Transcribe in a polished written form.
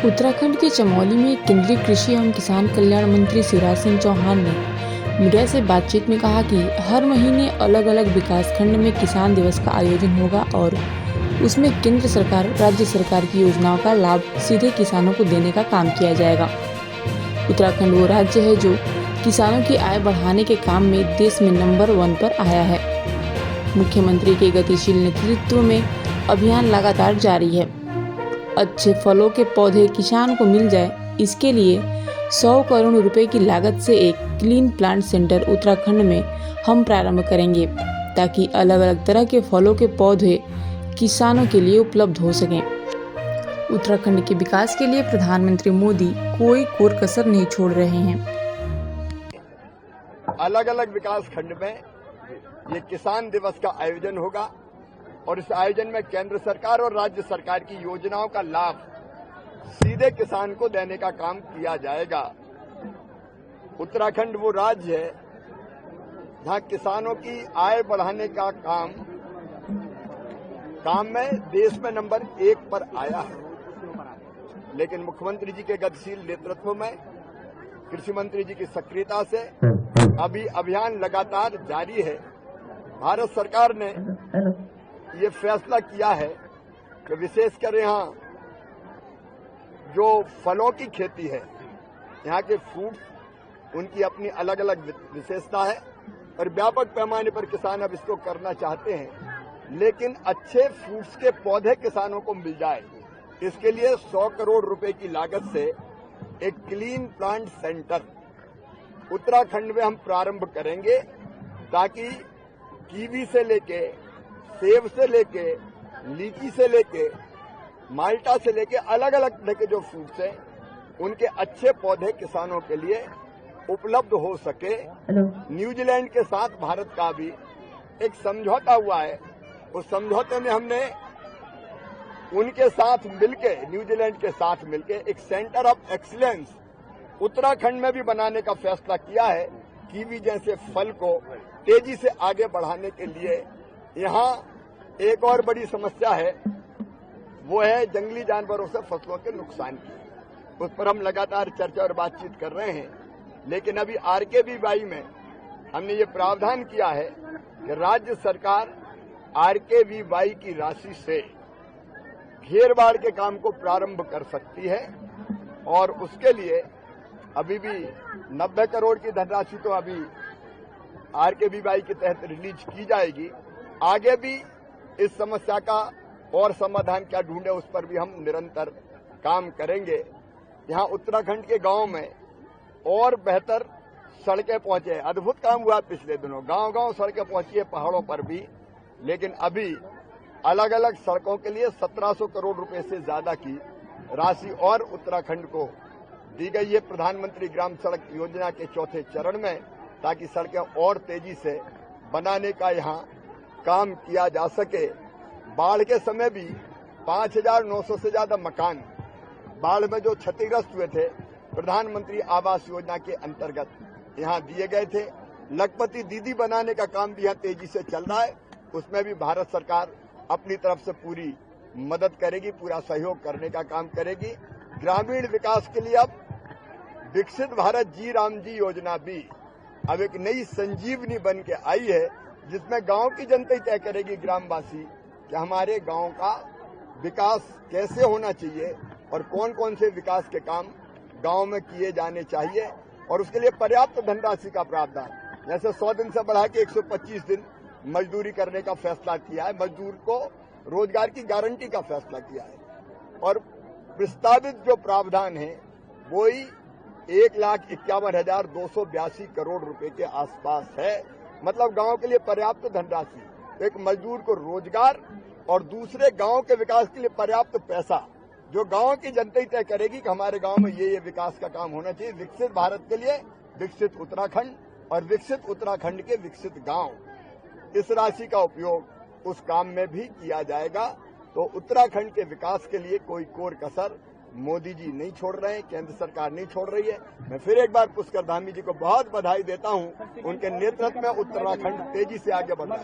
उत्तराखंड के चमोली में केंद्रीय कृषि एवं किसान कल्याण मंत्री शिवराज सिंह चौहान ने मीडिया से बातचीत में कहा कि हर महीने अलग अलग विकासखंड में किसान दिवस का आयोजन होगा और उसमें केंद्र सरकार राज्य सरकार की योजनाओं का लाभ सीधे किसानों को देने का काम किया जाएगा। उत्तराखंड वो राज्य है जो किसानों की आय बढ़ाने के काम में देश में नंबर 1 पर आया है। मुख्यमंत्री के गतिशील नेतृत्व में अभियान लगातार जारी है। अच्छे फलों के पौधे किसान को मिल जाए, इसके लिए 100 करोड़ रुपए की लागत से एक क्लीन प्लांट सेंटर उत्तराखंड में हम प्रारंभ करेंगे ताकि अलग अलग तरह के फलों के पौधे किसानों के लिए उपलब्ध हो सकें। उत्तराखंड के विकास के लिए प्रधानमंत्री मोदी कोई कोर कसर नहीं छोड़ रहे हैं। अलग अलग विकास खंड में ये किसान दिवस का आयोजन होगा और इस आयोजन में केंद्र सरकार और राज्य सरकार की योजनाओं का लाभ सीधे किसान को देने का काम किया जाएगा। उत्तराखंड वो राज्य है जहां किसानों की आय बढ़ाने का काम में देश में नंबर 1 पर आया है। लेकिन मुख्यमंत्री जी के गतिशील नेतृत्व में, कृषि मंत्री जी की सक्रियता से अभी अभियान लगातार जारी है। भारत सरकार ने ये फैसला किया है कि विशेषकर यहाँ जो फलों की खेती है, यहाँ के फ्रूट्स, उनकी अपनी अलग अलग विशेषता है और व्यापक पैमाने पर किसान अब इसको करना चाहते हैं। लेकिन अच्छे फ्रूट्स के पौधे किसानों को मिल जाए, इसके लिए 100 करोड़ रुपए की लागत से एक क्लीन प्लांट सेंटर उत्तराखंड में हम प्रारंभ करेंगे ताकि कीवी से लेके, सेब से लेके, लीची से लेके, माल्टा से लेके अलग अलग तरह के जो फ्रूट्स हैं, उनके अच्छे पौधे किसानों के लिए उपलब्ध हो सके। न्यूजीलैंड के साथ भारत का भी एक समझौता हुआ है। उस समझौते में हमने उनके साथ मिलके, न्यूजीलैंड के साथ मिलके एक सेंटर ऑफ एक्सीलेंस उत्तराखंड में भी बनाने का फैसला किया है। कीवी जैसे फल को तेजी से आगे बढ़ाने के लिए यहाँ एक और बड़ी समस्या है, वो है जंगली जानवरों से फसलों के नुकसान की। उस पर हम लगातार चर्चा और बातचीत कर रहे हैं। लेकिन अभी आरकेवीवाई में हमने ये प्रावधान किया है कि राज्य सरकार आरकेवीवाई की राशि से घेरबाड़ के काम को प्रारंभ कर सकती है और उसके लिए अभी भी 90 करोड़ की धनराशि तो अभी आरकेवीवाई के तहत रिलीज की जाएगी। आगे भी इस समस्या का और समाधान क्या ढूंढे, उस पर भी हम निरंतर काम करेंगे। यहाँ उत्तराखंड के गांव में और बेहतर सड़कें पहुंचे। अद्भुत काम हुआ पिछले दिनों, गांव-गांव सड़कें पहुंची है, पहाड़ों पर भी। लेकिन अभी अलग अलग सड़कों के लिए 1700 करोड़ रुपए से ज्यादा की राशि और उत्तराखंड को दी गई है प्रधानमंत्री ग्राम सड़क योजना के 4थे चरण में, ताकि सड़कें और तेजी से बनाने का यहाँ काम किया जा सके। बाढ़ के समय भी 5900 से ज्यादा मकान बाढ़ में जो क्षतिग्रस्त हुए थे, प्रधानमंत्री आवास योजना के अंतर्गत यहाँ दिए गए थे। लखपति दीदी बनाने का काम भी यहाँ तेजी से चल रहा है। उसमें भी भारत सरकार अपनी तरफ से पूरी मदद करेगी, पूरा सहयोग करने का काम करेगी। ग्रामीण विकास के लिए अब विकसित भारत जी राम जी योजना भी अब एक नई संजीवनी बन के आई है, जिसमें गांव की जनता ही तय करेगी, ग्रामवासी, कि हमारे गांव का विकास कैसे होना चाहिए और कौन कौन से विकास के काम गांव में किए जाने चाहिए। और उसके लिए पर्याप्त धनराशि का प्रावधान, जैसे 100 दिन से बढ़ा के 125 दिन मजदूरी करने का फैसला किया है, मजदूर को रोजगार की गारंटी का फैसला किया है। और प्रस्तावित जो प्रावधान है वो ही 1,51,282 करोड़ रुपए के आसपास है। मतलब गांव के लिए पर्याप्त धनराशि, एक मजदूर को रोजगार और दूसरे गांव के विकास के लिए पर्याप्त पैसा, जो गांव की जनता ही तय करेगी कि हमारे गांव में ये विकास का काम होना चाहिए। विकसित भारत के लिए विकसित उत्तराखंड और विकसित उत्तराखंड के विकसित गांव, इस राशि का उपयोग उस काम में भी किया जाएगा। तो उत्तराखंड के विकास के लिए कोई कोर कसर मोदी जी नहीं छोड़ रहे हैं, केंद्र सरकार नहीं छोड़ रही है। मैं फिर एक बार पुष्कर धामी जी को बहुत बधाई देता हूं। उनके नेतृत्व में उत्तराखंड तेजी से आगे बढ़ रहा है।